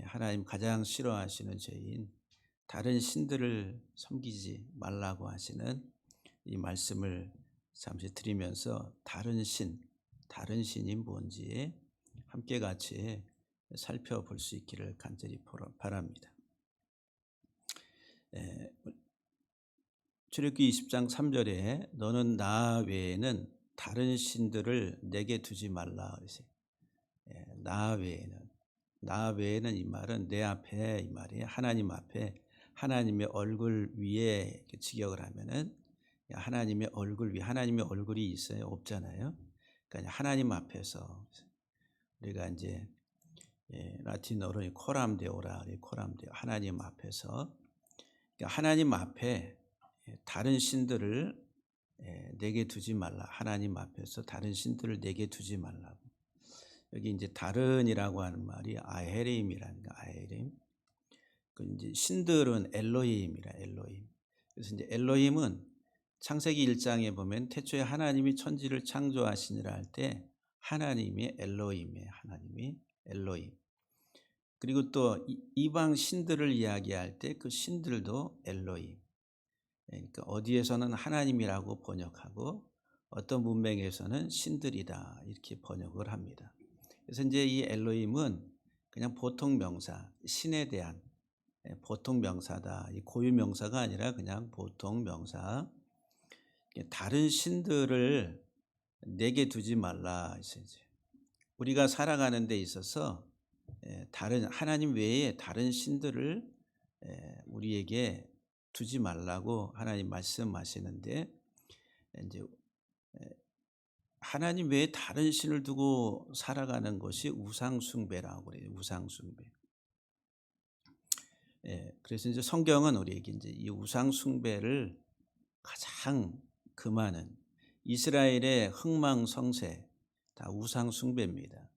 하나님 가장 싫어하시는 죄인 다른 신들을 섬기지 말라고 하시는 이 말씀을 잠시 드리면서 다른 신이 뭔지 함께 같이 살펴볼 수 있기를 간절히 바랍니다. 출애굽기 20장 3절에 너는 나 외에는 다른 신들을 내게 두지 말라 그러세요. 나 외에는 이 말은 내 앞에 이 말이에요. 하나님 앞에 하나님의 얼굴 위에 이렇게 직역을 하면은 하나님의 얼굴 위에 하나님의 얼굴이 있어요? 없잖아요. 그러니까 하나님 앞에서 우리가 이제 라틴어로 코람데오라 코람데오 하나님 앞에서 그러니까 하나님 앞에 다른 신들을 내게 두지 말라. 하나님 앞에서 다른 신들을 내게 두지 말라고. 여기 이제 다른이라고 하는 말이 아헤림이라는 거, 아헤림. 그 이제 신들은 엘로힘이라 엘로힘. 그래서 이제 엘로힘은 창세기 1장에 보면 태초에 하나님이 천지를 창조하시니라 할 때 하나님이 엘로힘이에요. 하나님이 엘로힘. 그리고 또 이방 신들을 이야기할 때 그 신들도 엘로힘. 그러니까 어디에서는 하나님이라고 번역하고 어떤 문맥에서는 신들이다 이렇게 번역을 합니다. 그래서 이제 이 엘로힘은 그냥 보통 명사, 신에 대한 보통 명사다. 이 고유 명사가 아니라 그냥 보통 명사. 다른 신들을 내게 두지 말라 했어야지. 우리가 살아가는 데 있어서 다른 하나님 외에 다른 신들을 우리에게 두지 말라고 하나님 말씀하시는데 이제 하나님 외에 다른 신을 두고 살아가는 것이 우상 숭배라고 그래요. 우상 숭배. 그래서 이제 성경은 우리에게 이제 이 우상 숭배를 가장 금하는 이스라엘의 흥망성쇠 다 우상 숭배입니다.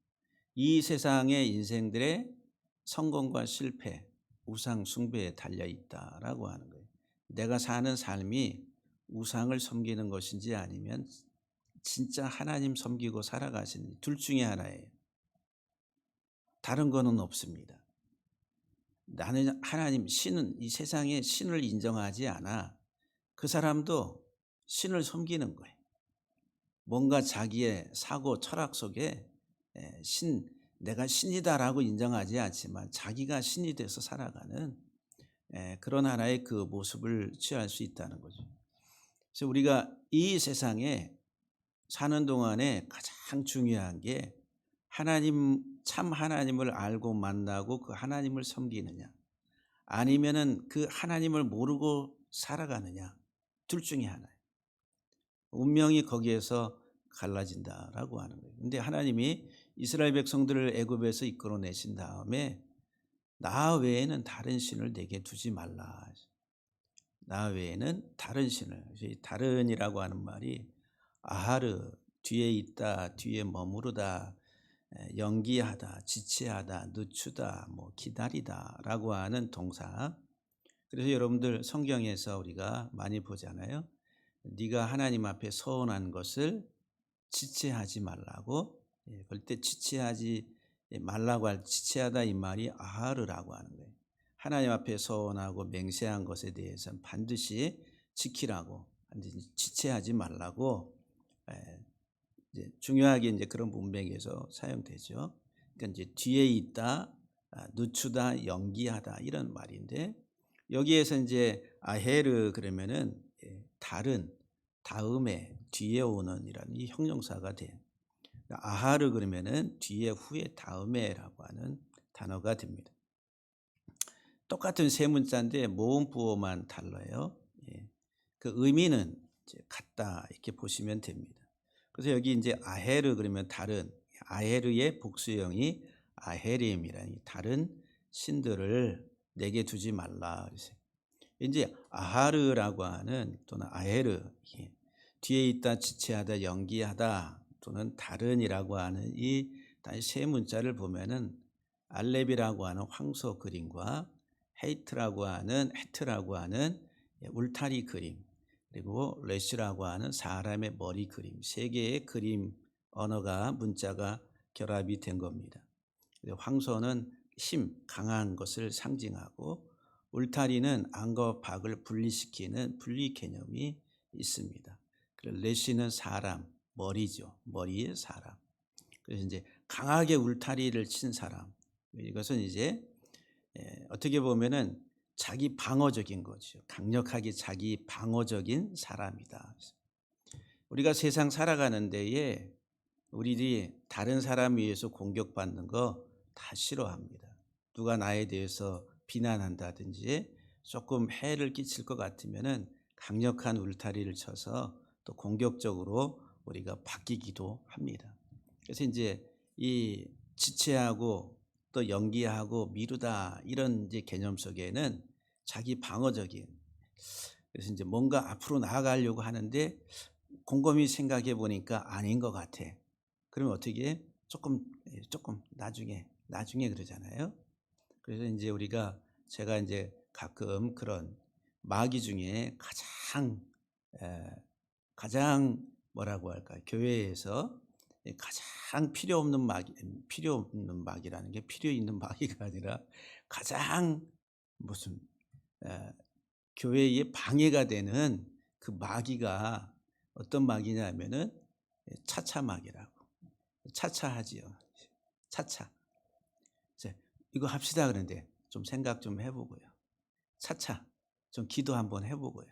이 세상의 인생들의 성공과 실패, 우상 숭배에 달려 있다라고 하는 거예요. 내가 사는 삶이 우상을 섬기는 것인지 아니면 진짜 하나님 섬기고 살아가시는 둘 중에 하나예요. 다른 거는 없습니다. 나는 하나님 신은 이 세상에 신을 인정하지 않아. 그 사람도 신을 섬기는 거예요. 뭔가 자기의 사고 철학 속에 내가 신이다라고 인정하지 않지만 자기가 신이 돼서 살아가는 그런 하나의 그 모습을 취할 수 있다는 거죠. 그래서 우리가 이 세상에 사는 동안에 가장 중요한 게 참 하나님을 알고 만나고 그 하나님을 섬기느냐 아니면은 그 하나님을 모르고 살아가느냐 둘 중에 하나예요. 운명이 거기에서 갈라진다라고 하는 거예요. 근데 하나님이 이스라엘 백성들을 애굽에서 이끌어내신 다음에 나 외에는 다른 신을 내게 두지 말라. 나 외에는 다른 신을. 다른이라고 하는 말이 아하르 뒤에 있다, 뒤에 머무르다, 연기하다, 지체하다, 늦추다, 뭐 기다리다라고 하는 동사. 그래서 여러분들 성경에서 우리가 많이 보잖아요. 네가 하나님 앞에 서원한 것을 지체하지 말라고. 그럴 때 지체하지 말라고 할 지체하다 이 말이 아하르라고 하는 거예요. 하나님 앞에 서원하고 맹세한 것에 대해서는 반드시 지키라고, 반드시 지체하지 말라고. 이제 중요하게 이제 그런 문맥에서 사용되죠. 그러니까 이제 뒤에 있다, 늦추다, 연기하다 이런 말인데 여기에서 이제 아헤르 그러면은 다른, 다음에, 뒤에 오는 이라는 이 형용사가 돼요. 아하르 그러면은 뒤에, 후에, 다음에라고 하는 단어가 됩니다. 똑같은 세 문자인데 모음 부호만 달라요. 그 의미는 이제 같다 이렇게 보시면 됩니다. 그래서 여기 이제 아헤르 그러면 다른, 아헤르의 복수형이 아헤림이라는 다른 신들을 내게 두지 말라. 이제 아하르라고 하는 또는 아헤르 뒤에 있다, 지체하다, 연기하다 또는 다른이라고 하는 이 세 문자를 보면은 알렙이라고 하는 황소 그림과 헤트라고 하는 울타리 그림 그리고 레시라고 하는 사람의 머리 그림 세 개의 그림 언어가 문자가 결합이 된 겁니다. 황소는 힘, 강한 것을 상징하고 울타리는 안과 박을 분리시키는 분리 개념이 있습니다. 그리고 레시는 사람, 머리죠. 머리의 사람. 그래서 이제 강하게 울타리를 친 사람. 이것은 이제 어떻게 보면은 자기 방어적인 거죠. 강력하게 자기 방어적인 사람이다. 우리가 세상 살아가는 데에 우리들이 다른 사람에 의해서 공격받는 거 다 싫어합니다. 누가 나에 대해서 비난한다든지 조금 해를 끼칠 것 같으면은 강력한 울타리를 쳐서 또 공격적으로 우리가 바뀌기도 합니다. 그래서 이제 이 지체하고 또 연기하고 미루다 이런 이제 개념 속에는 자기 방어적인, 그래서 이제 뭔가 앞으로 나아가려고 하는데 곰곰이 생각해 보니까 아닌 것 같아. 그러면 어떻게 해? 조금 나중에 그러잖아요. 그래서 이제 제가 이제 가끔 그런 마귀 중에 에, 가장 뭐라고 할까, 교회에서 가장 필요 없는 마귀라는 게 필요 있는 마귀가 아니라 가장 무슨 에, 교회에 방해가 되는 그 마귀가 어떤 마귀냐면은 차차 마귀라고. 차차하지요. 차차. 이제 이거 합시다 그러는데 좀 생각 좀 해보고요. 차차. 좀 기도 한번 해보고요.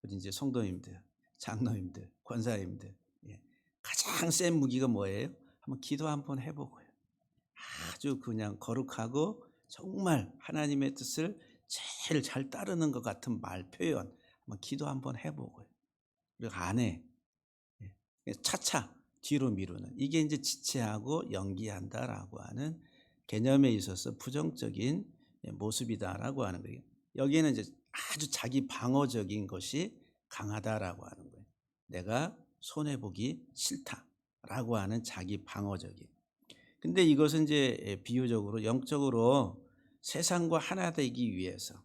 우리 이제 성도님들, 장로님들, 권사님들, 예. 가장 센 무기가 뭐예요? 한번 기도 한번 해보고요. 아주 그냥 거룩하고 정말 하나님의 뜻을 제일 잘 따르는 것 같은 말 표현 한번 기도 한번 해보고요. 그리고 안 해. 차차 뒤로 미루는, 이게 이제 지체하고 연기한다라고 하는 개념에 있어서 부정적인 모습이다라고 하는 거예요. 여기에는 이제 아주 자기 방어적인 것이 강하다라고 하는 거예요. 내가 손해 보기 싫다라고 하는 자기 방어적인. 근데 이것은 이제 비유적으로 영적으로 세상과 하나 되기 위해서,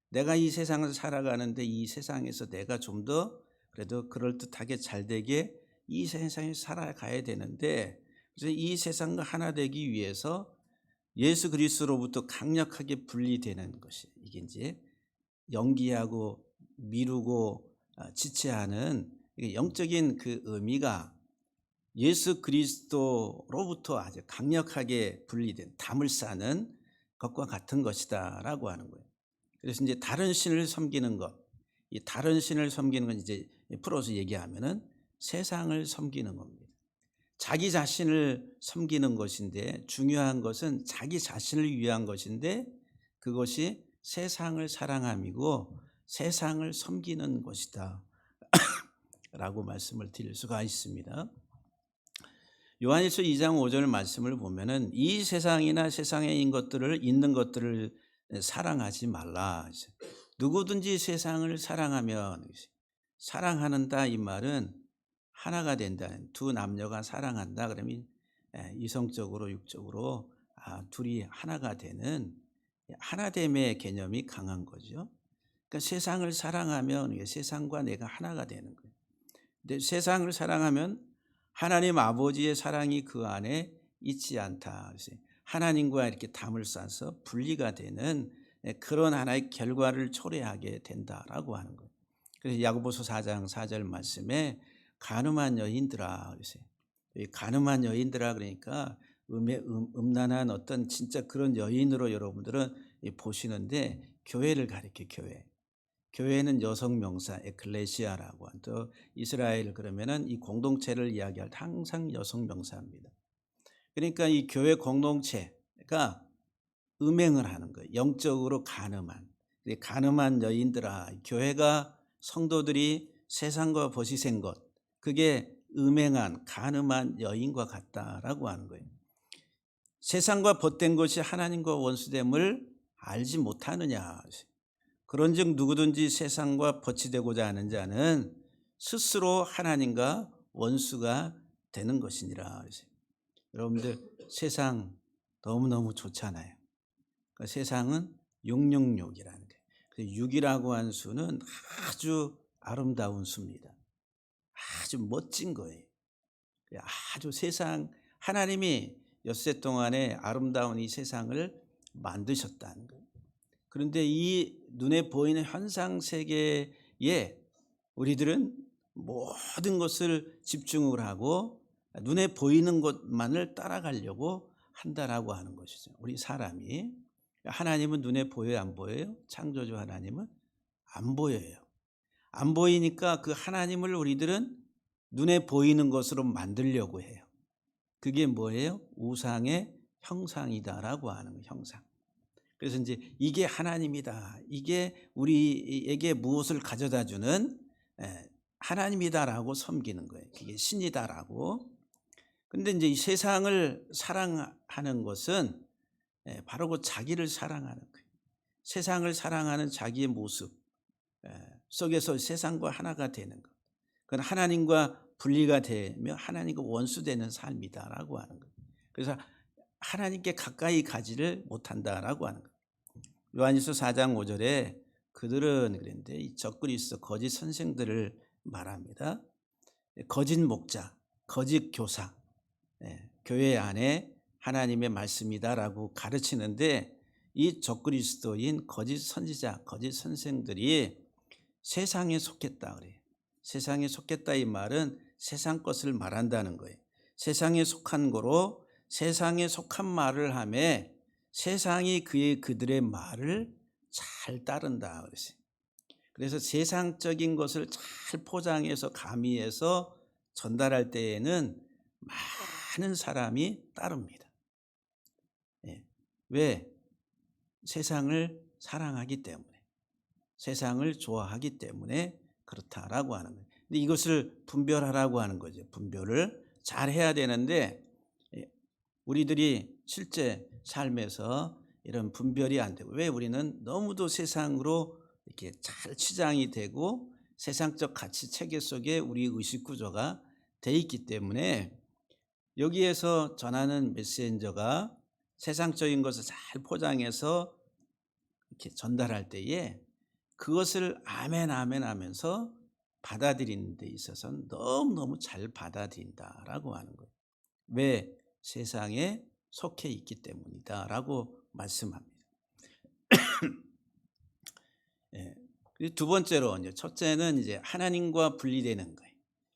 내가 이 세상을 살아가는데 이 세상에서 내가 좀 더 그래도 그럴듯하게 잘 되게 이 세상에 살아가야 되는데, 그래서 이 세상과 하나 되기 위해서 예수 그리스도로부터 강력하게 분리되는 것이, 이게 이제 연기하고 미루고 지체하는 영적인 그 의미가 예수 그리스도로부터 아주 강력하게 분리된 담을 쌓는 것과 같은 것이다라고 하는 거예요. 그래서 이제 다른 신을 섬기는 것, 이 다른 신을 섬기는 건 이제 풀어서 얘기하면은 세상을 섬기는 겁니다. 자기 자신을 섬기는 것인데, 중요한 것은 자기 자신을 위한 것인데 그것이 세상을 사랑함이고 세상을 섬기는 것이다 라고 말씀을 드릴 수가 있습니다. 요한일서 2장 5절 말씀을 보면은 이 세상이나 세상에 있는 것들을 사랑하지 말라. 누구든지 세상을 사랑하면, 사랑하는다 이 말은 하나가 된다는, 두 남녀가 사랑한다 그러면 이성적으로 육적으로 둘이 하나가 되는 하나됨의 개념이 강한 거죠. 그러니까 세상을 사랑하면 세상과 내가 하나가 되는 거예요. 근데 세상을 사랑하면 하나님 아버지의 사랑이 그 안에 있지 않다. 그래서 하나님과 이렇게 담을 쌓아서 분리가 되는 그런 하나의 결과를 초래하게 된다라고 하는 거예요. 그래서 야고보서 4장 4절 말씀에 가늠한 여인들아, 가늠한 여인들아 그러니까 음란한 어떤 진짜 그런 여인으로 여러분들은 보시는데, 교회를 가리켜 교회. 교회는 여성 명사 에클레시아라고 한, 또 이스라엘 그러면은 이 공동체를 이야기할 때 항상 여성 명사입니다. 그러니까 이 교회 공동체가 음행을 하는 거예요. 영적으로 가늠한 여인들아, 교회가 성도들이 세상과 버시센 것, 그게 음행한 가늠한 여인과 같다라고 하는 거예요. 세상과 벗된 것이 하나님과 원수됨을 알지 못하느냐. 그런즉 누구든지 세상과 버치되고자 하는 자는 스스로 하나님과 원수가 되는 것이니라. 여러분들 세상 너무너무 좋잖아요. 그러니까 세상은 666이라는 거예요. 그래서 6이라고 한 수는 아주 아름다운 수입니다. 아주 멋진 거예요. 아주 하나님이 엿새 동안에 아름다운 이 세상을 만드셨다는 거예요. 그런데 이 눈에 보이는 현상 세계에 우리들은 모든 것을 집중을 하고 눈에 보이는 것만을 따라가려고 한다라고 하는 것이죠. 우리 사람이. 하나님은 눈에 보여요, 안 보여요? 창조주 하나님은 안 보여요. 안 보이니까 그 하나님을 우리들은 눈에 보이는 것으로 만들려고 해요. 그게 뭐예요? 우상의 형상이다라고 하는 거예요. 형상. 그래서 이제 이게 하나님이다. 이게 우리에게 무엇을 가져다 주는 하나님이다라고 섬기는 거예요. 그게 신이다라고. 그런데 이제 이 세상을 사랑하는 것은 바로 그 자기를 사랑하는 거예요. 세상을 사랑하는 자기의 모습 속에서 세상과 하나가 되는 것. 그건 하나님과 분리가 되며 하나님과 원수되는 삶이다라고 하는 거예요. 그래서 하나님께 가까이 가지를 못한다라고 하는 거예요. 요한일서 4장 5절에 그들은 그랬는데 이 적그리스도 거짓 선생들을 말합니다. 거짓 목자, 거짓 교사, 교회 안에 하나님의 말씀이다라고 가르치는데 이 적그리스도인 거짓 선지자, 거짓 선생들이 세상에 속했다 그래요. 세상에 속했다 이 말은 세상 것을 말한다는 거예요. 세상에 속한 거로 세상에 속한 말을 하며 세상이 그들의 말을 잘 따른다 그랬어요. 그래서 세상적인 것을 잘 포장해서 가미해서 전달할 때에는 많은 사람이 따릅니다. 왜? 세상을 사랑하기 때문에, 세상을 좋아하기 때문에 그렇다라고 하는 거예요. 근데 이것을 분별하라고 하는 거죠. 분별을 잘 해야 되는데 우리들이 실제 삶에서 이런 분별이 안 되고, 왜? 우리는 너무도 세상으로 이렇게 잘 치장이 되고 세상적 가치 체계 속에 우리 의식 구조가 돼 있기 때문에 여기에서 전하는 메신저가 세상적인 것을 잘 포장해서 이렇게 전달할 때에 그것을 아멘 아멘 하면서 받아들이는 데 있어서는 너무너무 잘 받아들인다라고 하는 거예요. 왜? 세상에 속해 있기 때문이다라고 말씀합니다. 두 번째로 이제 첫째는 이제 하나님과 분리되는 거예요.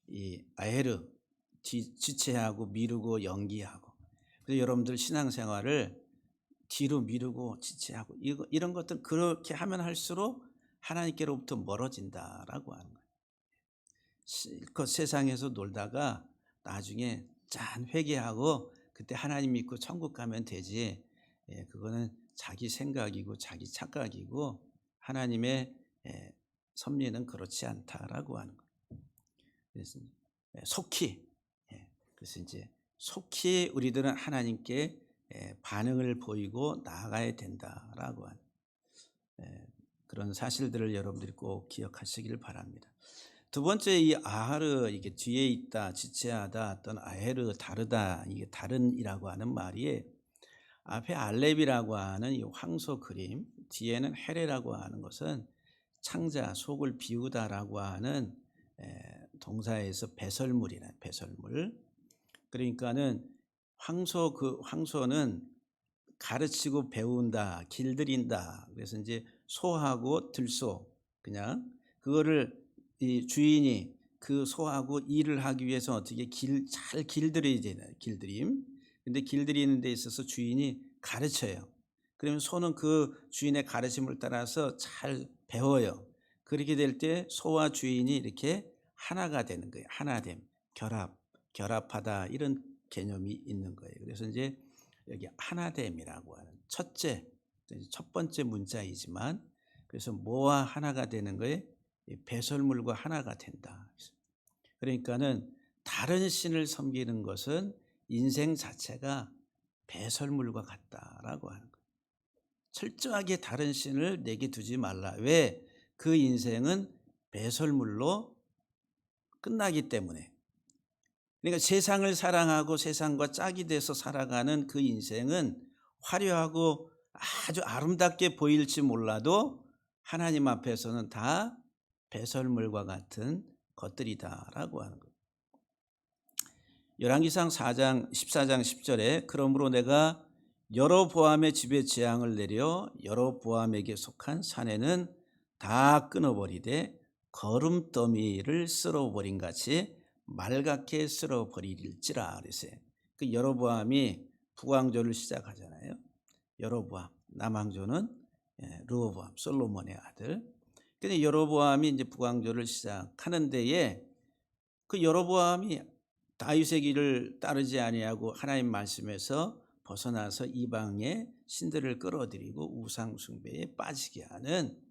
이 아헤르, 지체하고 미루고 연기하고. 그래서 여러분들 신앙생활을 뒤로 미루고 지체하고 이런 것들 그렇게 하면 할수록 하나님께로부터 멀어진다라고 하는 거예요. 실컷 세상에서 놀다가 나중에 짠 회개하고 그때 하나님 믿고 천국 가면 되지. 그거는 자기 생각이고 자기 착각이고 하나님의 섭리는 그렇지 않다라고 하는 거예요. 그래서 속히 그래서 이제 속히 우리들은 하나님께 반응을 보이고 나아가야 된다라고 하는 그런 사실들을 여러분들이 꼭 기억하시기를 바랍니다. 두 번째, 이 아하르, 이게 뒤에 있다, 지체하다, 또는 아헤르, 다르다, 이게 다른이라고 하는 말이 앞에 알렙이라고 하는 이 황소 그림, 뒤에는 헤레라고 하는 것은 창자, 속을 비우다라고 하는 동사에서 배설물이나 배설물. 그러니까는 황소는 가르치고 배운다, 길들인다. 그래서 이제 소하고 들소, 그냥 그거를 이 주인이 그 소하고 일을 하기 위해서 어떻게 잘 길들여야 되나, 길들임. 근데 길들이는 데 있어서 주인이 가르쳐요. 그러면 소는 그 주인의 가르침을 따라서 잘 배워요. 그렇게 될 때 소와 주인이 이렇게 하나가 되는 거예요. 하나됨, 결합하다, 이런 개념이 있는 거예요. 그래서 이제 여기 하나됨이라고 하는 첫 번째 문자이지만, 그래서 뭐와 하나가 되는 거예요? 배설물과 하나가 된다. 그러니까는 다른 신을 섬기는 것은 인생 자체가 배설물과 같다라고 하는 거예요. 철저하게 다른 신을 내게 두지 말라. 왜? 그 인생은 배설물로 끝나기 때문에. 그러니까 세상을 사랑하고 세상과 짝이 돼서 살아가는 그 인생은 화려하고 아주 아름답게 보일지 몰라도 하나님 앞에서는 다 배설물과 같은 것들이다라고 하는 거예요. 열왕기상 14장 10절에 그러므로 내가 여로보암의 집에 재앙을 내려 여로보암에게 속한 산에는 다 끊어버리되 거름더미를 쓸어버린 같이 말갛게 쓸어버릴지라 그랬어요. 그 여로보암이 북왕조를 시작하잖아요. 여로보암, 남왕조는 르호보암, 솔로몬의 아들. 근데 여로보암이 이제 북왕조를 시작하는 데에 그 여로보암이 다윗의 길을 따르지 아니하고 하나님 말씀에서 벗어나서 이방의 신들을 끌어들이고 우상 숭배에 빠지게 하는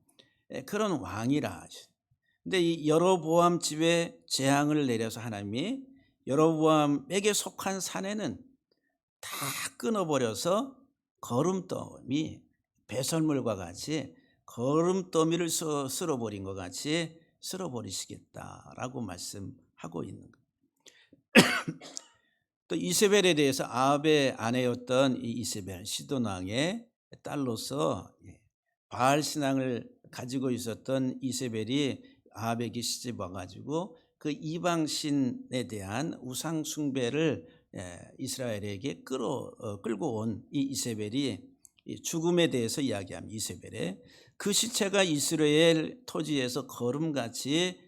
그런 왕이라. 근데 이 여로보암 집에 재앙을 내려서 하나님이 여로보암에게 속한 산에는 다 끊어버려서 거름더미, 배설물과 같이 거름더미를 쓸어버린 것 같이 쓸어버리시겠다라고 말씀하고 있는 거예요. 또 이세벨에 대해서 아합의 아내였던 이 이세벨, 시돈 왕의 딸로서 바알 신앙을 가지고 있었던 이세벨이 아합에게 시집 와가지고 그 이방 신에 대한 우상 숭배를 이스라엘에게 끌고 온 이 이세벨이 죽음에 대해서 이야기합니다. 이세벨의 그 시체가 이스라엘 토지에서 거름같이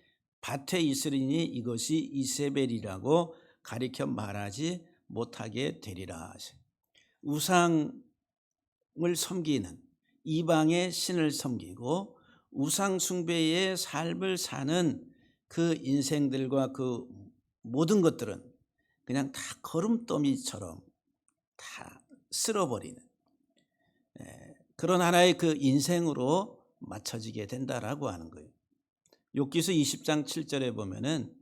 밭에 있으리니 이것이 이세벨이라고 가리켜 말하지 못하게 되리라. 우상을 섬기는 이방의 신을 섬기고 우상 숭배의 삶을 사는 그 인생들과 그 모든 것들은 그냥 다 거름더미처럼 다 쓸어버리는 그런 하나의 그 인생으로 맞춰지게 된다라고 하는 거예요. 욥기서 20장 7절에 보면은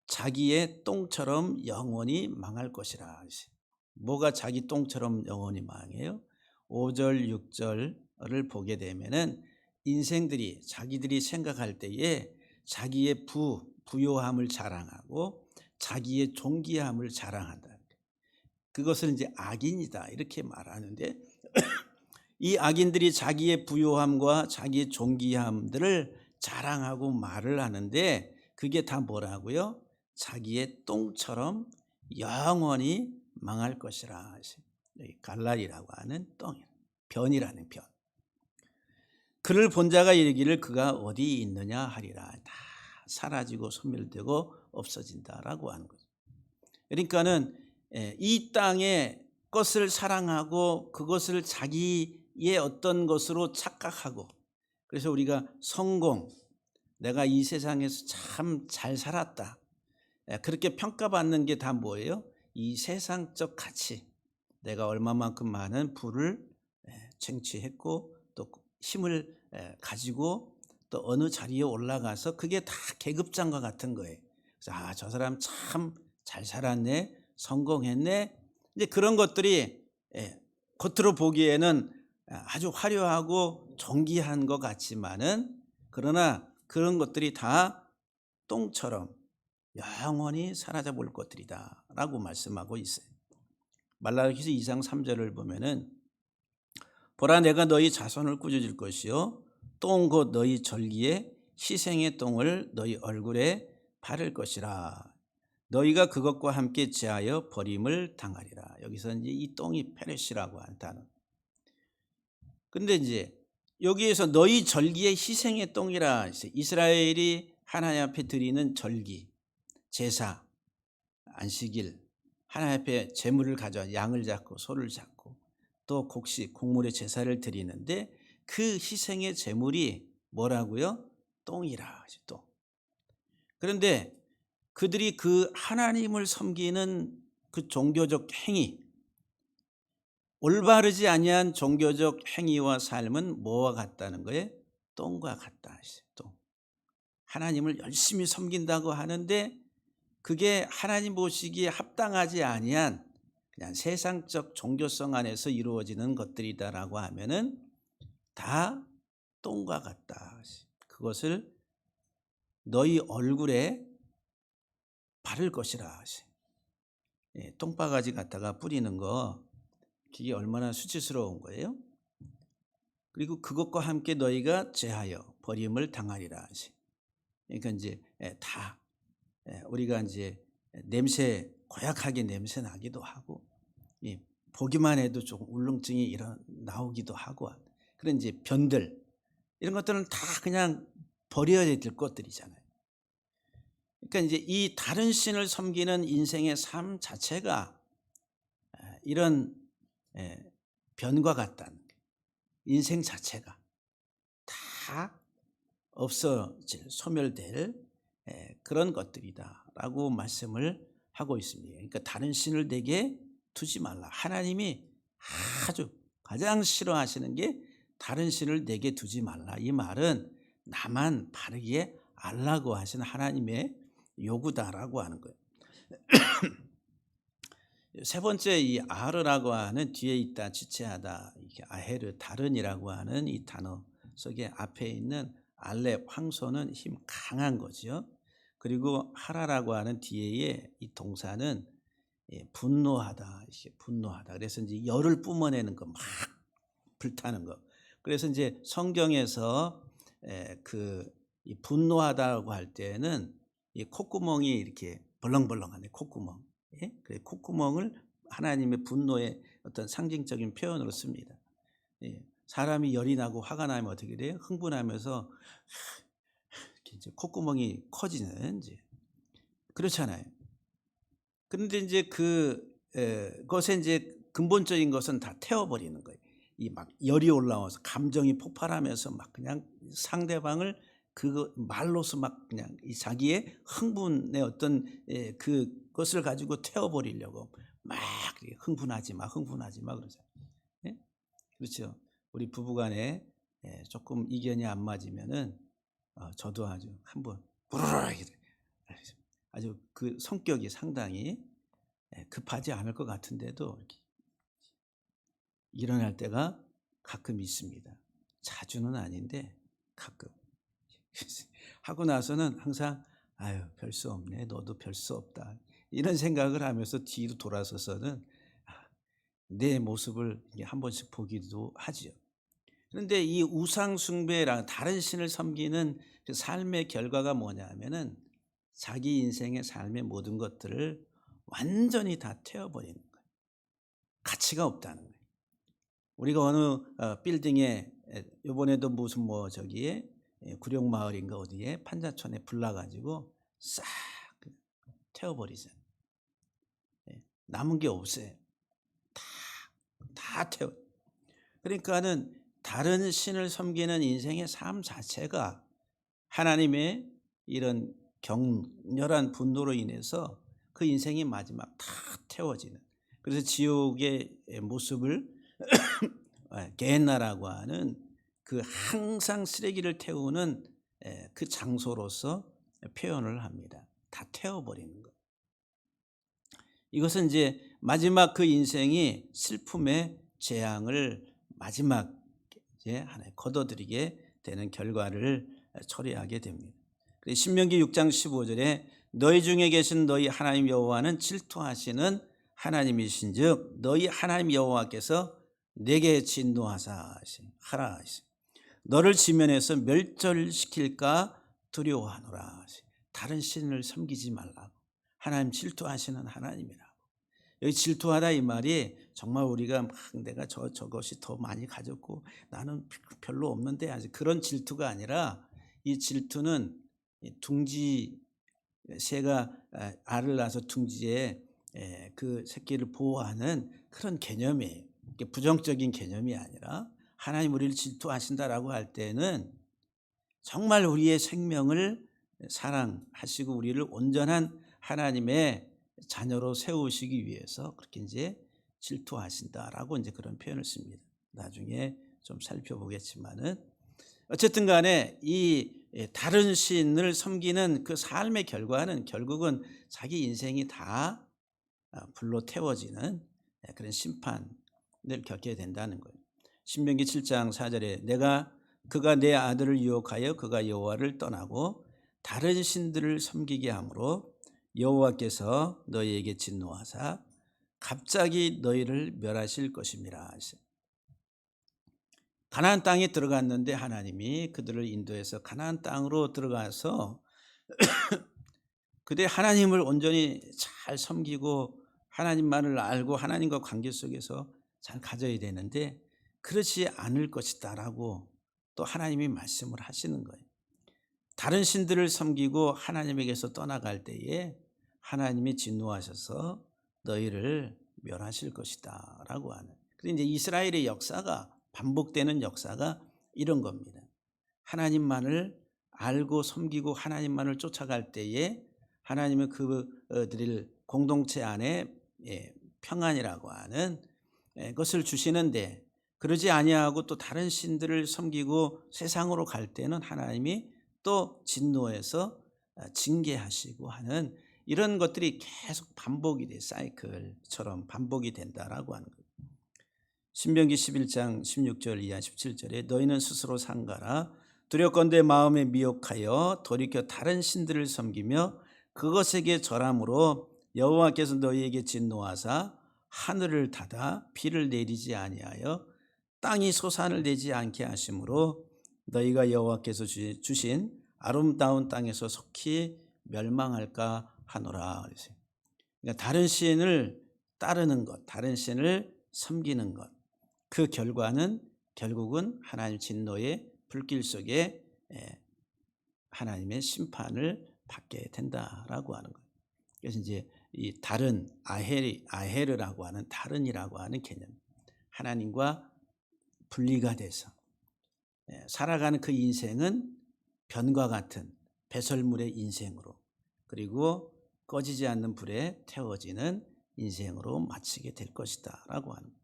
자기의 똥처럼 영원히 망할 것이라. 뭐가 자기 똥처럼 영원히 망해요? 5절 6절을 보게 되면은 인생들이 자기들이 생각할 때에 자기의 부요함을 자랑하고 자기의 존귀함을 자랑한다. 그것을 이제 악인이다 이렇게 말하는데 이 악인들이 자기의 부요함과 자기의 존귀함들을 자랑하고 말을 하는데 그게 다 뭐라고요? 자기의 똥처럼 영원히 망할 것이라. 갈랄이라고 하는 똥이라. 변이라는 변. 그를 본 자가 이르기를 그가 어디 있느냐 하리라. 다 사라지고 소멸되고 없어진다라고 하는 거죠. 그러니까는 이 땅의 것을 사랑하고 그것을 자기의 어떤 것으로 착각하고 그래서 우리가 성공, 내가 이 세상에서 참 잘 살았다. 그렇게 평가받는 게 다 뭐예요? 이 세상적 가치. 내가 얼마만큼 많은 부를 쟁취했고 또 힘을 가지고 또 어느 자리에 올라가서 그게 다 계급장과 같은 거예요. 그래서 저 사람 참 잘 살았네, 성공했네. 이제 그런 것들이 겉으로 보기에는 아주 화려하고 존귀한 것 같지만은 그러나 그런 것들이 다 똥처럼 영원히 사라져 볼 것들이다 라고 말씀하고 있어요. 말라기서 2장 3절을 보면은 보라 내가 너희 자손을 꾸짖을 것이요 똥 곧 너희 절기에 희생의 똥을 너희 얼굴에 바를 것이라. 너희가 그것과 함께 제하여 버림을 당하리라. 여기서 이제 이 똥이 페레시라고 한 단어. 근데 이제 여기에서 너희 절기의 희생의 똥이라 했어요. 이스라엘이 하나님 앞에 드리는 절기, 제사, 안식일, 하나님 앞에 제물을 가져와 양을 잡고 소를 잡고 또 곡식, 곡물의 제사를 드리는데 그 희생의 제물이 뭐라고요? 똥이라. 똥. 그런데 그들이 그 하나님을 섬기는 그 종교적 행위, 올바르지 아니한 종교적 행위와 삶은 뭐와 같다는 거예요? 똥과 같다. 똥. 하나님을 열심히 섬긴다고 하는데 그게 하나님 보시기에 합당하지 아니한 그냥 세상적 종교성 안에서 이루어지는 것들이다라고 하면은 다 똥과 같다. 그것을 너희 얼굴에 바를 것이라. 똥바가지 갖다가 뿌리는 거 그게 얼마나 수치스러운 거예요. 그리고 그것과 함께 너희가 제하여 버림을 당하리라. 그러니까 이제 다 우리가 이제 냄새 고약하게 냄새 나기도 하고 보기만 해도 조금 울렁증이 나오기도 하고, 그런 이제 변들, 이런 것들은 다 그냥 버려야 될 것들이잖아요. 그러니까 이제 이 다른 신을 섬기는 인생의 삶 자체가 이런 변과 같다는 거예요. 인생 자체가 다 없어질, 소멸될 그런 것들이다라고 말씀을 하고 있습니다. 그러니까 다른 신을 내게 두지 말라. 하나님이 아주 가장 싫어하시는 게 다른 신을 내게 두지 말라. 이 말은 나만 바르게 알라고 하신 하나님의 요구다라고 하는 거예요. 세 번째, 이 아르라고 하는 뒤에 있다, 지체하다, 이게 아헤르, 다른이라고 하는 이 단어 속에 앞에 있는 알렙, 황소는 힘 강한 거죠. 그리고 하라라고 하는 뒤에 이 동사는 분노하다, 이렇게 분노하다. 그래서 이제 열을 뿜어내는 거, 막 불타는 거. 그래서 이제 성경에서 이 분노하다고 할 때는 이 콧구멍이 이렇게 벌렁벌렁하네, 콧구멍. 예? 그래, 콧구멍을 하나님의 분노의 어떤 상징적인 표현으로 씁니다. 예. 사람이 열이 나고 화가 나면 어떻게 돼요? 흥분하면서 이제 콧구멍이 커지는, 이제 그렇잖아요. 그런데 이제 그것에 이제 근본적인 것은 다 태워버리는 거예요. 이 막 열이 올라와서 감정이 폭발하면서 막 그냥 상대방을 그 말로서 막 그냥 이 자기의 흥분의 어떤 그것을 가지고 태워버리려고 막 흥분하지 마, 흥분하지 마 그러죠. 예? 그렇죠. 우리 부부간에 조금 이견이 안 맞으면은 저도 아주 한번 부르르 아주 그 성격이 상당히 급하지 않을 것 같은데도 이렇게 일어날 때가 가끔 있습니다. 자주는 아닌데 가끔. 하고 나서는 항상 아유, 별 수 없네, 너도 별 수 없다, 이런 생각을 하면서 뒤로 돌아서서는 내 모습을 한 번씩 보기도 하지요. 그런데 이 우상 숭배랑 다른 신을 섬기는 그 삶의 결과가 뭐냐면은 자기 인생의 삶의 모든 것들을 완전히 다 태워버리는 거예요. 가치가 없다는 거예요. 우리가 어느 빌딩에 이번에도 무슨 뭐 저기에 구룡마을인가 어디에 판자촌에 불나가지고 싹 태워버리잖아요. 남은 게 없어요. 다 태워. 그러니까는 다른 신을 섬기는 인생의 삶 자체가 하나님의 이런 격렬한 분노로 인해서 그 인생이 마지막 다 태워지는, 그래서 지옥의 모습을 게헨나라고 하는 그 항상 쓰레기를 태우는 그 장소로서 표현을 합니다. 다 태워버리는 것. 이것은 이제 마지막 그 인생이 슬픔의 재앙을 마지막 이제 하나에 거둬들이게 되는 결과를 초래하게 됩니다. 신명기 6장 15절에 너희 중에 계신 너희 하나님 여호와는 질투하시는 하나님이신즉 너희 하나님 여호와께서 내게 진노하사 하라 하시 너를 지면에서 멸절시킬까 두려워하노라. 다른 신을 섬기지 말라고. 하나님 질투하시는 하나님이라고. 여기 질투하다 이 말이 정말 우리가 막 내가 저것이 더 많이 가졌고 나는 별로 없는데, 아직 그런 질투가 아니라 이 질투는 둥지 새가 알을 낳아서 둥지에 그 새끼를 보호하는 그런 개념이에요. 부정적인 개념이 아니라 하나님 우리를 질투하신다라고 할 때는 정말 우리의 생명을 사랑하시고 우리를 온전한 하나님의 자녀로 세우시기 위해서 그렇게 이제 질투하신다라고 이제 그런 표현을 씁니다. 나중에 좀 살펴보겠지만은 어쨌든 간에 이 다른 신을 섬기는 그 삶의 결과는 결국은 자기 인생이 다 불로 태워지는 그런 심판을 겪게 된다는 거예요. 신명기 7장 4절에 그가 내 아들을 유혹하여 그가 여호와를 떠나고 다른 신들을 섬기게 하므로 여호와께서 너희에게 진노하사 갑자기 너희를 멸하실 것임이라. 가나안 땅에 들어갔는데 하나님이 그들을 인도해서 가나안 땅으로 들어가서 그들 하나님을 온전히 잘 섬기고 하나님만을 알고 하나님과 관계 속에서 잘 가져야 되는데 그렇지 않을 것이다라고 또 하나님이 말씀을 하시는 거예요. 다른 신들을 섬기고 하나님에게서 떠나갈 때에 하나님이 진노하셔서 너희를 멸하실 것이다라고 하는. 그래서 이제 이스라엘의 역사가 반복되는 역사가 이런 겁니다. 하나님만을 알고 섬기고 하나님만을 쫓아갈 때에 하나님은 그들을 공동체 안에 평안이라고 하는 것을 주시는데, 그러지 아니하고 또 다른 신들을 섬기고 세상으로 갈 때는 하나님이 또 진노해서 징계하시고 하는 이런 것들이 계속 반복이 돼, 사이클처럼 반복이 된다라고 하는 거예요. 신명기 11장 16절 이하 17절에 너희는 스스로 상가라 두렵건대 마음에 미혹하여 돌이켜 다른 신들을 섬기며 그것에게 절함으로 여호와께서 너희에게 진노하사 하늘을 닫아 비를 내리지 아니하여 땅이 소산을 내지 않게 하심으로 너희가 여호와께서 주신 아름다운 땅에서 속히 멸망할까 하노라. 그러니까 다른 신을 따르는 것, 다른 신을 섬기는 것, 그 결과는 결국은 하나님 진노의 불길 속에 하나님의 심판을 받게 된다라고 하는 거예요. 그래서 이제 이 다른 아헤르라고 하는 다른이라고 하는 개념, 하나님과 분리가 돼서 살아가는 그 인생은 변과 같은 배설물의 인생으로, 그리고 꺼지지 않는 불에 태워지는 인생으로 마치게 될 것이다 라고 하는 거예요.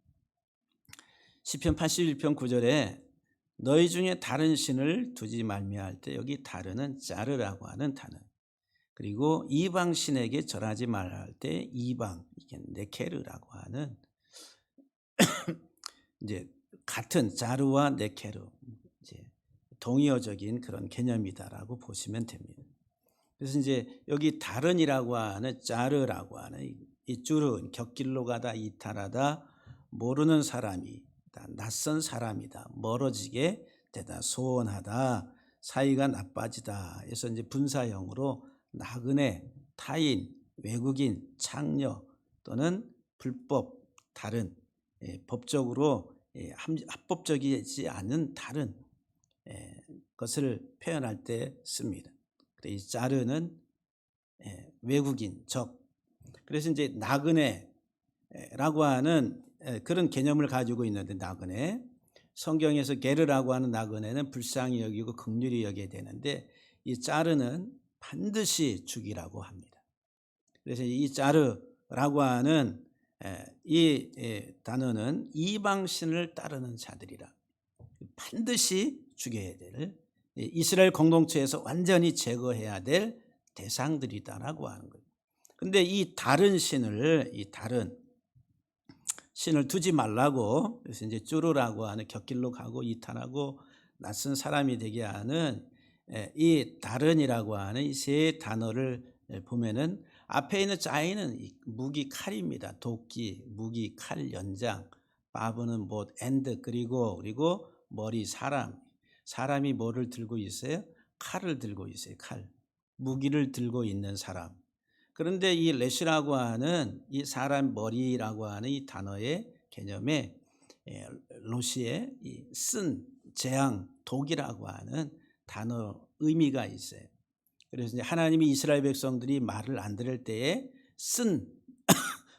시편 81편 9절에 너희 중에 다른 신을 두지 말미할 때, 여기 다른은 자르라고 하는 단어, 그리고 이방 신에게 절하지 말라 할 때 이방, 이게 네케르라고 하는 이제 같은 자르와 네케르, 이제 동의어적인 그런 개념이다라고 보시면 됩니다. 그래서 이제 여기 다른이라고 하는 자르라고 하는 이 줄은 곁길로 가다 이탈하다, 모르는 사람이 낯선 사람이다, 멀어지게 되다, 소원하다, 사이가 나빠지다 해서 이제 분사형으로 나그네, 타인, 외국인, 창녀 또는 불법, 다른, 법적으로 합법적이지 않은 다른 것을 표현할 때 씁니다. 이 자르는 외국인, 적. 그래서 이제 나그네라고 하는 그런 개념을 가지고 있는데, 나그네, 성경에서 게르라고 하는 나그네는 불쌍히 여기고 긍휼히 여겨야 되는데, 이 자르는 반드시 죽이라고 합니다. 그래서 이 자르라고 하는 이 단어는 이방신을 따르는 자들이라, 반드시 죽여야 될, 이스라엘 공동체에서 완전히 제거해야 될 대상들이다라고 하는 거예요. 근데 이 다른 신을 두지 말라고, 그래서 이제 쭈르라고 하는 곁길로 가고 이탈하고 낯선 사람이 되게 하는 이 다른이라고 하는 이 세 단어를 보면은 앞에 있는 자이는 무기 칼입니다. 도끼, 무기, 칼, 연장, 바브는 못, 엔드, 그리고 머리, 사람이 뭐를 들고 있어요? 칼을 들고 있어요. 칼, 무기를 들고 있는 사람. 그런데 이 레시라고 하는 이 사람 머리라고 하는 이 단어의 개념에 로시의 쓴, 재앙, 독이라고 하는 단어 의미가 있어요. 그래서 이제 하나님이 이스라엘 백성들이 말을 안 들을 때에 쓴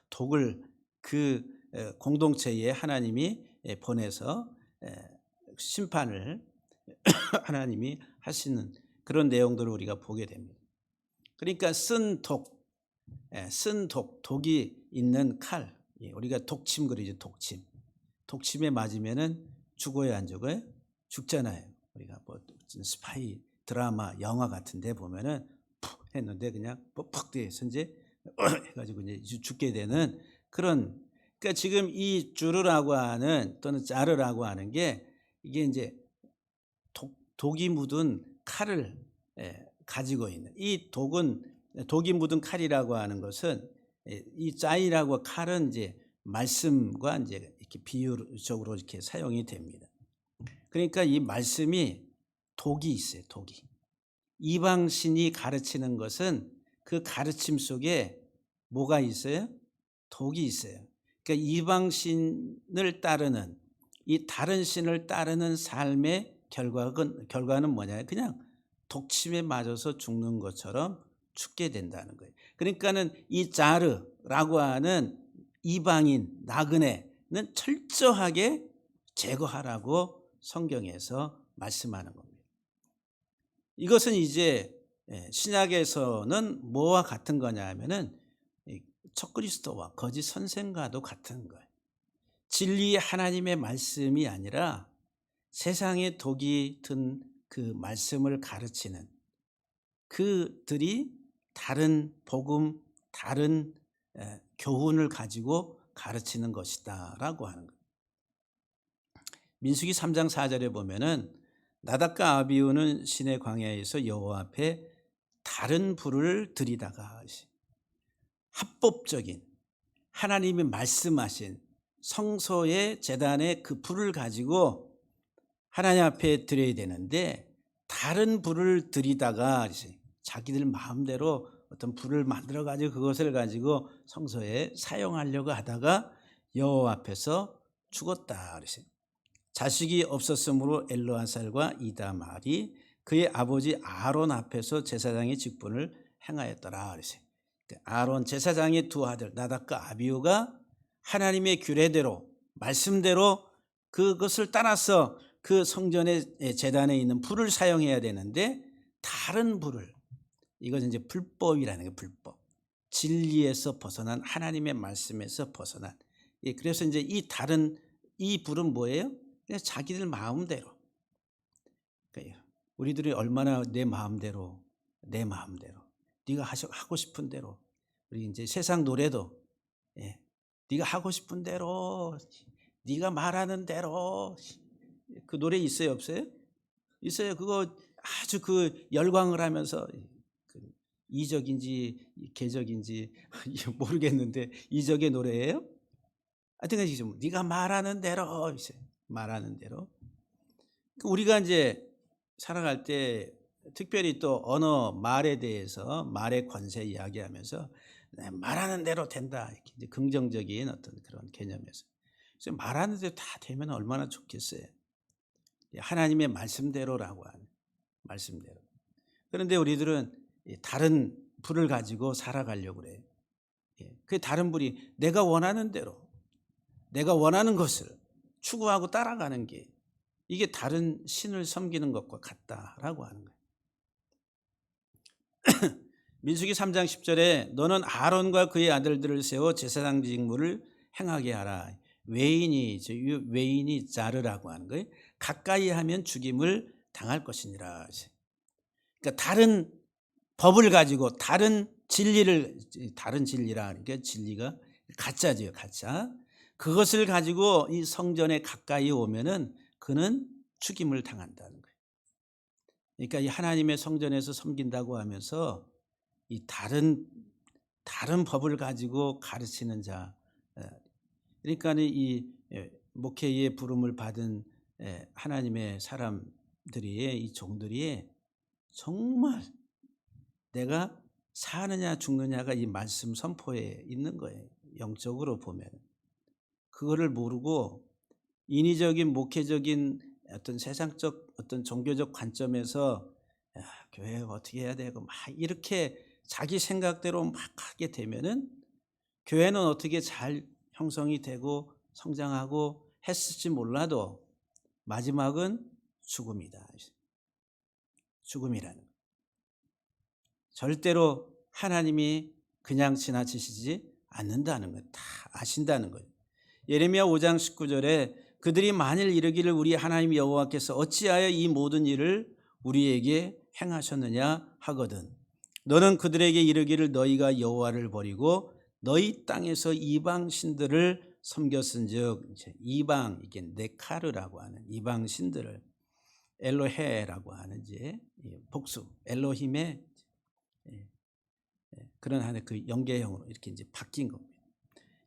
독을 그 공동체에 하나님이 보내서 심판을 하나님이 하시는 그런 내용들을 우리가 보게 됩니다. 그러니까 쓴 독이 있는 칼, 우리가 독침 그러죠. 독침에 맞으면은 죽어요, 안 죽어요? 죽잖아요. 우리가 뭐 스파이 드라마, 영화 같은 데 보면은 푹 했는데 그냥 푹 돼서 이제 해가지고 이제 죽게 되는 그런. 그러니까 지금 이 주르라고 하는 또는 자르라고 하는 게, 이게 이제 독이 묻은 칼을 가지고 있는, 이 독이 묻은 칼이라고 하는 것은, 이 짜이라고 칼은 이제 말씀과 이제 이렇게 비유적으로 이렇게 사용이 됩니다. 그러니까 이 말씀이 독이 있어요. 독이. 이방신이 가르치는 것은 그 가르침 속에 뭐가 있어요? 독이 있어요. 그러니까 이방 신을 따르는, 이 다른 신을 따르는 삶의 결과는 뭐냐? 그냥 독침에 맞아서 죽는 것처럼 죽게 된다는 거예요. 그러니까는 이 자르라고 하는 이방인 나그네는 철저하게 제거하라고 성경에서 말씀하는 겁니다. 이것은 이제 신약에서는 뭐와 같은 거냐 하면은 척그리스도와 거짓 선생과도 같은 거예요. 진리의 하나님의 말씀이 아니라 세상에 독이 든 그 말씀을 가르치는 그들이 다른 복음, 다른 교훈을 가지고 가르치는 것이다라고 하는 거예요. 민수기 3장 4절에 보면은 나답과 아비후는 시내 광야에서 여호와 앞에 다른 불을 들이다가 합법적인 하나님이 말씀하신 성소의 제단의 그 불을 가지고 하나님 앞에 드려야 되는데 다른 불을 들이다가 자기들 마음대로 어떤 불을 만들어 가지고 그것을 가지고 성소에 사용하려고 하다가 여호와 앞에서 죽었다 그러세요. 자식이 없었으므로 엘르아살과 이다말이 그의 아버지 아론 앞에서 제사장의 직분을 행하였더라 그러세요. 아론 제사장의 두 아들 나답과 아비후가 하나님의 규례대로 말씀대로 그것을 따라서 그 성전의 제단에 있는 불을 사용해야 되는데 다른 불을, 이것은 이제 불법이라는 게 불법, 진리에서 벗어난 하나님의 말씀에서 벗어난. 그래서 이제 이 불은 뭐예요? 그냥 자기들 마음대로. 우리들이 얼마나 내 마음대로 네가 하고 싶은 대로, 우리 이제 세상 노래도 네가 하고 싶은 대로, 네가 말하는 대로, 그 노래 있어요 없어요? 있어요. 그거 아주 그 열광을 하면서 이적인지 개적인지 모르겠는데 이적의 노래예요? 하여튼 좀 네가 말하는 대로, 말하는 대로. 우리가 이제 살아갈 때 특별히 또 언어 말에 대해서 말의 권세 이야기하면서 말하는 대로 된다, 이렇게 이제 긍정적인 어떤 그런 개념에서. 그래서 말하는 대로 다 되면 얼마나 좋겠어요. 하나님의 말씀대로라고 하는 말씀대로. 그런데 우리들은 다른 불을 가지고 살아가려고 그래요. 그 다른 불이 내가 원하는 대로, 내가 원하는 것을 추구하고 따라가는 게 이게 다른 신을 섬기는 것과 같다라고 하는 거예요. 민수기 3장 10절에 너는 아론과 그의 아들들을 세워 제사장 직무를 행하게 하라. 외인이 자르라고 하는 거예요. 가까이 하면 죽임을 당할 것이니라. 그러니까 다른 법을 가지고 다른 진리라 하니까 진리가 가짜죠, 가짜. 그것을 가지고 이 성전에 가까이 오면은 그는 죽임을 당한다는 거예요. 그러니까 이 하나님의 성전에서 섬긴다고 하면서 이 다른 법을 가지고 가르치는 자, 그러니까 이 목회의 부름을 받은 하나님의 사람들이, 이 종들이 정말 내가 사느냐 죽느냐가 이 말씀 선포에 있는 거예요. 영적으로 보면 그거를 모르고 인위적인 목회적인 어떤 세상적 어떤 종교적 관점에서 교회 어떻게 해야 되고 막 이렇게 자기 생각대로 막 하게 되면은 교회는 어떻게 잘 형성이 되고 성장하고 했을지 몰라도 마지막은 죽음이다. 죽음이라는. 절대로 하나님이 그냥 지나치시지 않는다는 것, 다 아신다는 거예요. 예레미야 5장 19절에 그들이 만일 이르기를 우리 하나님 여호와께서 어찌하여 이 모든 일을 우리에게 행하셨느냐 하거든 너는 그들에게 이르기를 너희가 여호와를 버리고 너희 땅에서 이방 신들을 섬겼은즉, 이방, 이게 네카르라고 하는 이방 신들을 엘로헤라고 하는 이제 복수 엘로힘의 그런 하나의 그 연계형으로 이렇게 이제 바뀐 겁니다.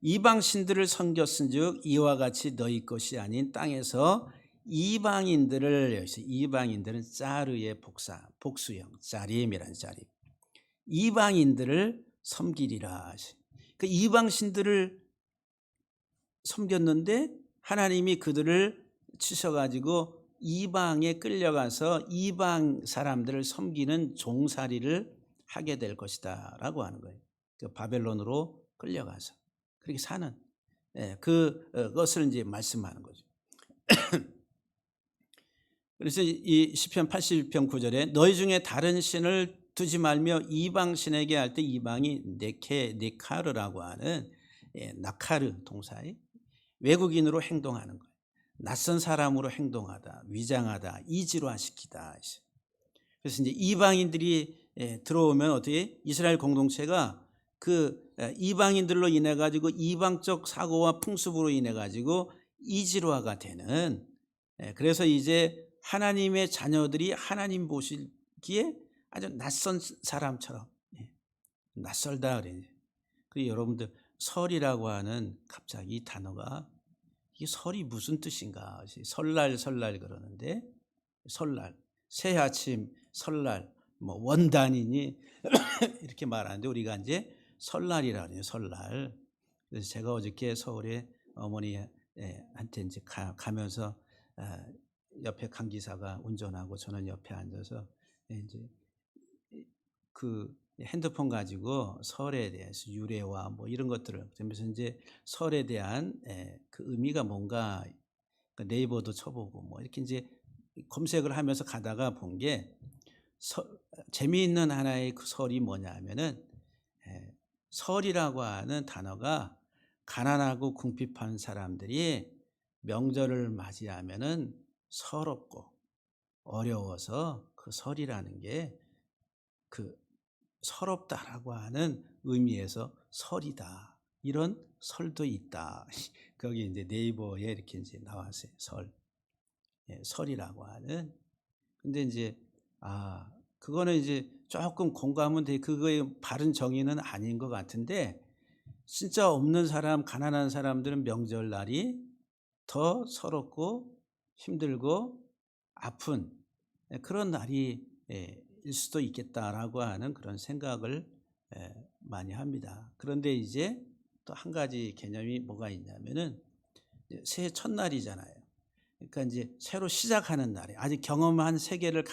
이방 신들을 섬겼은즉 이와 같이 너희 것이 아닌 땅에서 이방인들은 짜르의 복수형 짜림이라는 짜림, 이방인들을 섬기리라. 그 이방 신들을 섬겼는데 하나님이 그들을 치셔가지고 이방에 끌려가서 이방 사람들을 섬기는 종살이를 하게 될 것이다 라고 하는 거예요. 그 바벨론으로 끌려가서 그렇게 사는 그것을 이제 말씀하는 거죠. 그래서 이 시편 81편 9절에 너희 중에 다른 신을 두지 말며 이방 신에게 할 때 이방이 네카르라고 하는 나카르 동사에 외국인으로 행동하는 거예요. 낯선 사람으로 행동하다, 위장하다, 이질화시키다. 그래서 이제 이방인들이 들어오면 어떻게 이스라엘 공동체가 그 이방인들로 인해 가지고 이방적 사고와 풍습으로 인해 가지고 이질화가 되는 그래서 이제 하나님의 자녀들이 하나님 보시기에 아주 낯선 사람처럼 낯설다 그래요. 그 여러분들 설이라고 하는 갑자기 이 단어가 이게 설이 무슨 뜻인가? 설날 그러는데 설날, 새 아침, 설날, 뭐 원단이니 이렇게 말하는데 우리가 이제 설날이라 그래요. 설날. 그래서 제가 어저께 서울에 어머니한테 이제 가면서 옆에 강 기사가 운전하고 저는 옆에 앉아서 이제 그 핸드폰 가지고 설에 대해서 유래와 뭐 이런 것들을 그러면서 이제 설에 대한 그 의미가 뭔가 네이버도 쳐보고 뭐 이렇게 이제 검색을 하면서 가다가 본 게 재미있는 하나의 그 설이 뭐냐면은 설이라고 하는 단어가 가난하고 궁핍한 사람들이 명절을 맞이하면은 서럽고 어려워서 그 설이라는 게 그 서럽다라고 하는 의미에서 설이다. 이런 설도 있다. 거기 이제 네이버에 이렇게 이제 나왔어요. 설이라고 하는. 근데 이제 그거는 이제 조금 공감은 돼. 그거의 바른 정의는 아닌 것 같은데 진짜 없는 사람, 가난한 사람들은 명절날이 더 서럽고 힘들고 아픈 그런 날이 일 수도 있겠다라고 하는 그런 생각을 많이 합니다. 그런데 이제 또 한 가지 개념이 뭐가 있냐면은 새해 첫날이잖아요. 그러니까 이제 새로 시작하는 날에 아직 경험한 세계를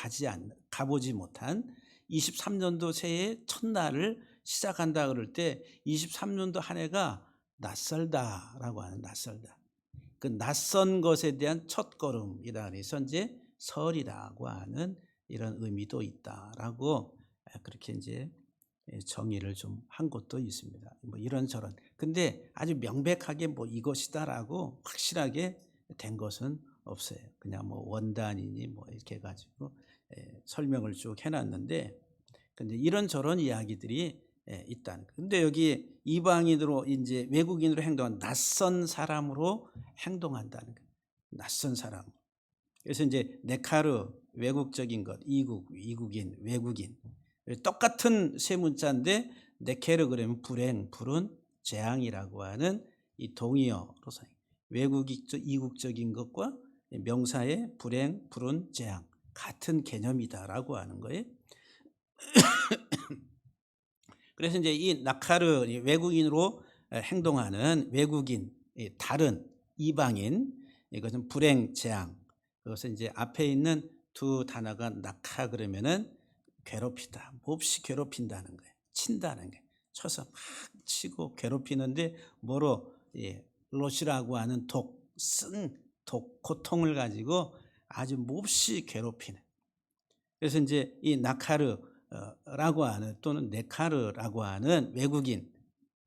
가보지 못한 23년도 새해 첫날을 시작한다 그럴 때 23년도 한 해가 낯설다라고 하는 낯설다. 그 낯선 것에 대한 첫걸음이라 그래서 이제 설이라고 하는 이런 의미도 있다라고 그렇게 이제 정의를 좀 한 것도 있습니다. 뭐 이런저런. 근데 아주 명백하게 뭐 이것이다라고 확실하게 된 것은 없어요. 그냥 뭐 원단이니 뭐 이렇게 해가지고 설명을 쭉 해놨는데, 근데 이런저런 이야기들이 있다는 거예요. 근데 여기 이방인으로 이제 외국인으로 행동한 낯선 사람으로 행동한다는 거예요. 낯선 사람. 그래서 이제 네카르 외국적인 것, 이국인, 외국인. 똑같은 세 문자인데 네케르 그러면 불행, 불운, 재앙이라고 하는 이 동의어로서 외국적, 이국적인 것과 명사의 불행, 불운, 재앙 같은 개념이다라고 하는 거예요. 그래서 이제 이 나카르 외국인으로 행동하는 외국인, 다른 이방인, 이것은 불행, 재앙. 그것은 이제 앞에 있는 두 단어가 낙하 그러면은 괴롭히다, 몹시 괴롭힌다는 거예요. 친다는 거예요. 쳐서 막 치고 괴롭히는데 뭐로 롯이라고 하는 쓴 독, 고통을 가지고 아주 몹시 괴롭히는. 그래서 이제 이 나카르라고 하는 또는 네카르라고 하는 외국인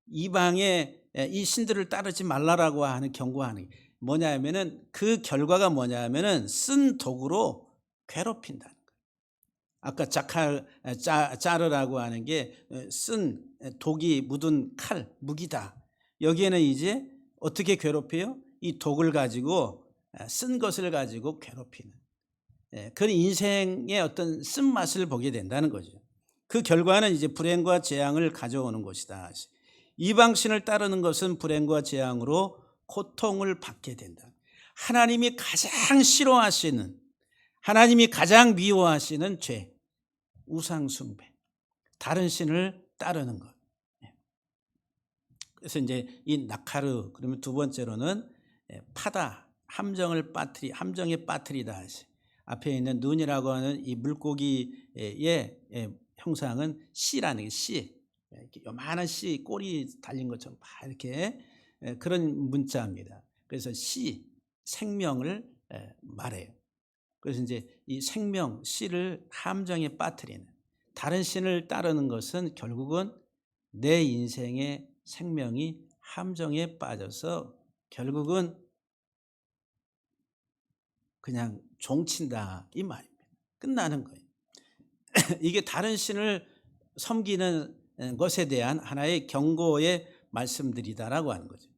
이방의 이 신들을 따르지 말라라고 하는 경고하는 게 뭐냐면은 그 결과가 뭐냐면은 쓴 독으로 괴롭힌다는 거예요. 아까 짜르라고 하는 게 쓴 독이 묻은 칼, 무기다. 여기에는 이제 어떻게 괴롭혀요? 이 독을 가지고 쓴 것을 가지고 괴롭히는. 그런 인생의 어떤 쓴맛을 보게 된다는 거죠. 그 결과는 이제 불행과 재앙을 가져오는 것이다. 이방신을 따르는 것은 불행과 재앙으로 고통을 받게 된다. 하나님이 가장 싫어하시는, 하나님이 가장 미워하시는 죄, 우상숭배, 다른 신을 따르는 것. 그래서 이제 이 나카르, 그러면 두 번째로는 파다, 함정에 빠뜨리다. 앞에 있는 눈이라고 하는 이 물고기의 형상은 씨라는 게 씨. 이렇게 요만한 씨 꼬리 달린 것처럼 막 이렇게 그런 문자입니다. 그래서 씨, 생명을 말해요. 그래서 이제 이 생명, 씨를 함정에 빠뜨리는, 다른 신을 따르는 것은 결국은 내 인생의 생명이 함정에 빠져서 결국은 그냥 종친다 이 말입니다. 끝나는 거예요. 이게 다른 신을 섬기는 것에 대한 하나의 경고의 말씀들이다라고 하는 거죠.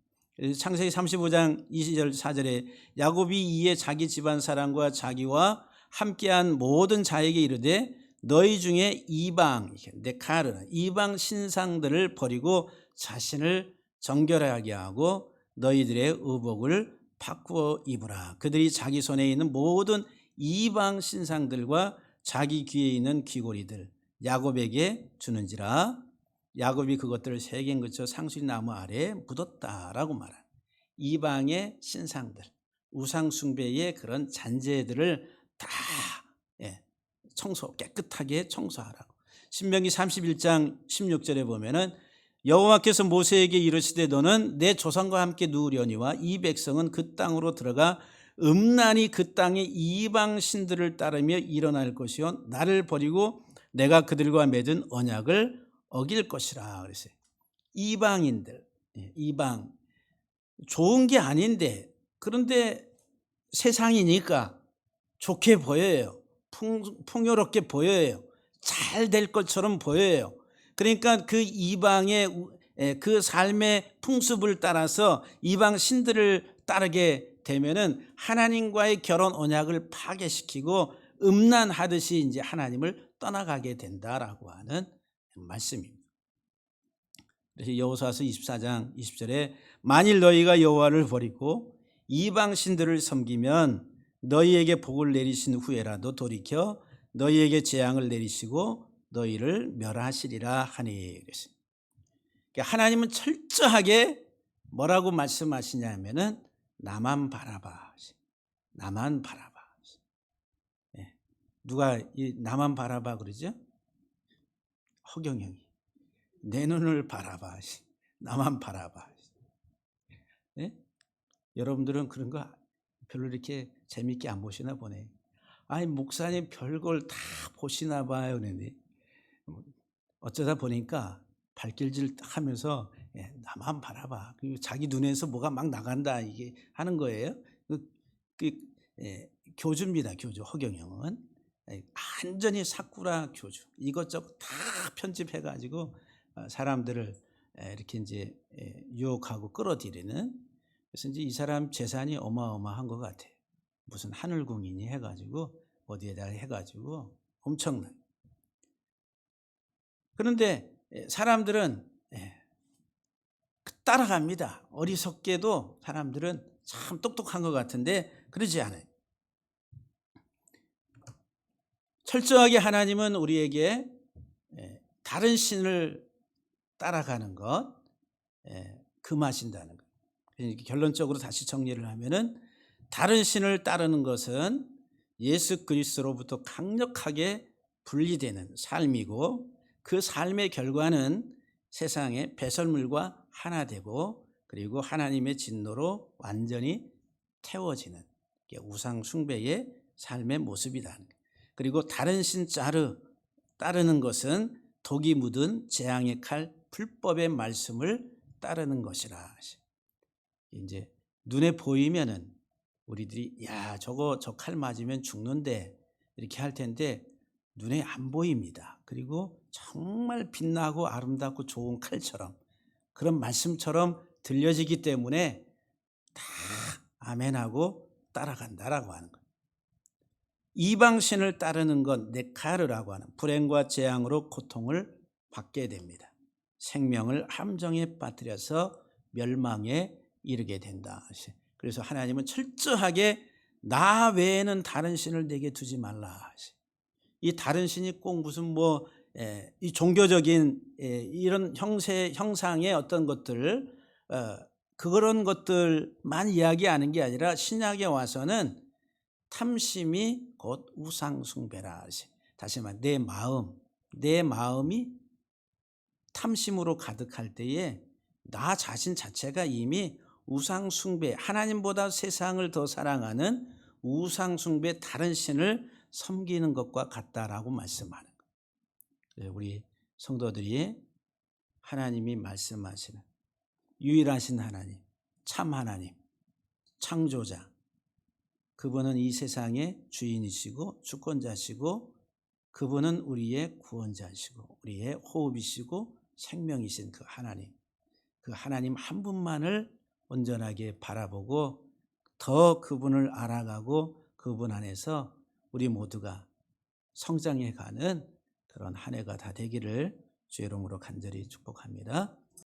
창세기 35장 2절 4절에 야곱이 이에 자기 집안 사람과 자기와 함께한 모든 자에게 이르되 너희 중에 이방, 네카르, 이방 신상들을 버리고 자신을 정결하게 하고 너희들의 의복을 바꾸어 입으라. 그들이 자기 손에 있는 모든 이방 신상들과 자기 귀에 있는 귀고리들 야곱에게 주는지라. 야곱이 그것들을 새긴 그쳐 상수리나무 아래에 묻었다라고 말합니다. 이방의 신상들, 우상 숭배의 그런 잔재들을 다 깨끗하게 청소하라고. 신명기 31장 16절에 보면은 여호와께서 모세에게 이르시되 너는 내 조상과 함께 누우려니와 이 백성은 그 땅으로 들어가 음란히 그 땅의 이방 신들을 따르며 일어날 것이요 나를 버리고 내가 그들과 맺은 언약을 어길 것이라 그랬어요. 이방인들, 이방 좋은 게 아닌데 그런데 세상이니까 좋게 보여요. 풍요롭게 보여요. 잘 될 것처럼 보여요. 그러니까 그 이방의 그 삶의 풍습을 따라서 이방 신들을 따르게 되면은 하나님과의 결혼 언약을 파괴시키고 음란하듯이 이제 하나님을 떠나가게 된다라고 하는 말씀입니다. 그래서 여호수아서 24장 20절에 만일 너희가 여호와를 버리고 이방 신들을 섬기면 너희에게 복을 내리신 후에라도 돌이켜 너희에게 재앙을 내리시고 너희를 멸하시리라 하니. 그러니까 하나님은 철저하게 뭐라고 말씀하시냐면은 나만 바라봐, 나만 바라봐. 누가 이 나만 바라봐 그러죠? 허경영이 내 눈을 바라봐, 나만 바라봐. 네? 여러분들은 그런 거 별로 이렇게 재밌게 안 보시나 보네. 아니 목사님 별걸 다 보시나 봐요. 그런데 어쩌다 보니까 발길질 하면서 나만 바라봐. 그리고 자기 눈에서 뭐가 막 나간다 이게 하는 거예요. 교주입니다. 교주 허경영은 완전히 사쿠라 교주. 이것저것 다 편집해가지고 사람들을 이렇게 이제 유혹하고 끌어들이는. 그래서 이제 이 사람 재산이 어마어마한 것 같아요. 무슨 하늘궁이니 해가지고 어디에다 해가지고 엄청나요. 그런데 사람들은 따라갑니다. 어리석게도 사람들은 참 똑똑한 것 같은데 그러지 않아요. 철저하게 하나님은 우리에게 다른 신을 따라가는 것 금하신다는 것. 결론적으로 다시 정리를 하면은 다른 신을 따르는 것은 예수 그리스도로부터 강력하게 분리되는 삶이고 그 삶의 결과는 세상의 배설물과 하나 되고 그리고 하나님의 진노로 완전히 태워지는 우상 숭배의 삶의 모습이다. 그리고 다른 신 따르는 것은 독이 묻은 재앙의 칼 불법의 말씀을 따르는 것이라. 이제 눈에 보이면은 우리들이 야 저거 저 칼 맞으면 죽는데 이렇게 할 텐데 눈에 안 보입니다. 그리고 정말 빛나고 아름답고 좋은 칼처럼 그런 말씀처럼 들려지기 때문에 다 아멘하고 따라간다라고 하는 거예요. 이방신을 따르는 건 네카르라고 하는 불행과 재앙으로 고통을 받게 됩니다. 생명을 함정에 빠뜨려서 멸망에 이르게 된다. 그래서 하나님은 철저하게 나 외에는 다른 신을 내게 두지 말라. 이 다른 신이 꼭 무슨 뭐 이 종교적인 이런 형상의 어떤 것들 그런 것들만 이야기하는 게 아니라 신약에 와서는 탐심이 곧 우상 숭배라. 다시 말해 내 마음이 탐심으로 가득할 때에 나 자신 자체가 이미 우상 숭배, 하나님보다 세상을 더 사랑하는 우상 숭배 다른 신을 섬기는 것과 같다라고 말씀하는 거예요. 우리 성도들이 하나님이 말씀하시는 유일하신 하나님, 참 하나님, 창조자, 그분은 이 세상의 주인이시고 주권자시고 그분은 우리의 구원자시고 우리의 호흡이시고 생명이신 그 하나님 한 분만을 온전하게 바라보고 더 그분을 알아가고 그분 안에서 우리 모두가 성장해가는 그런 한 해가 다 되기를 주의 이름으로 간절히 축복합니다.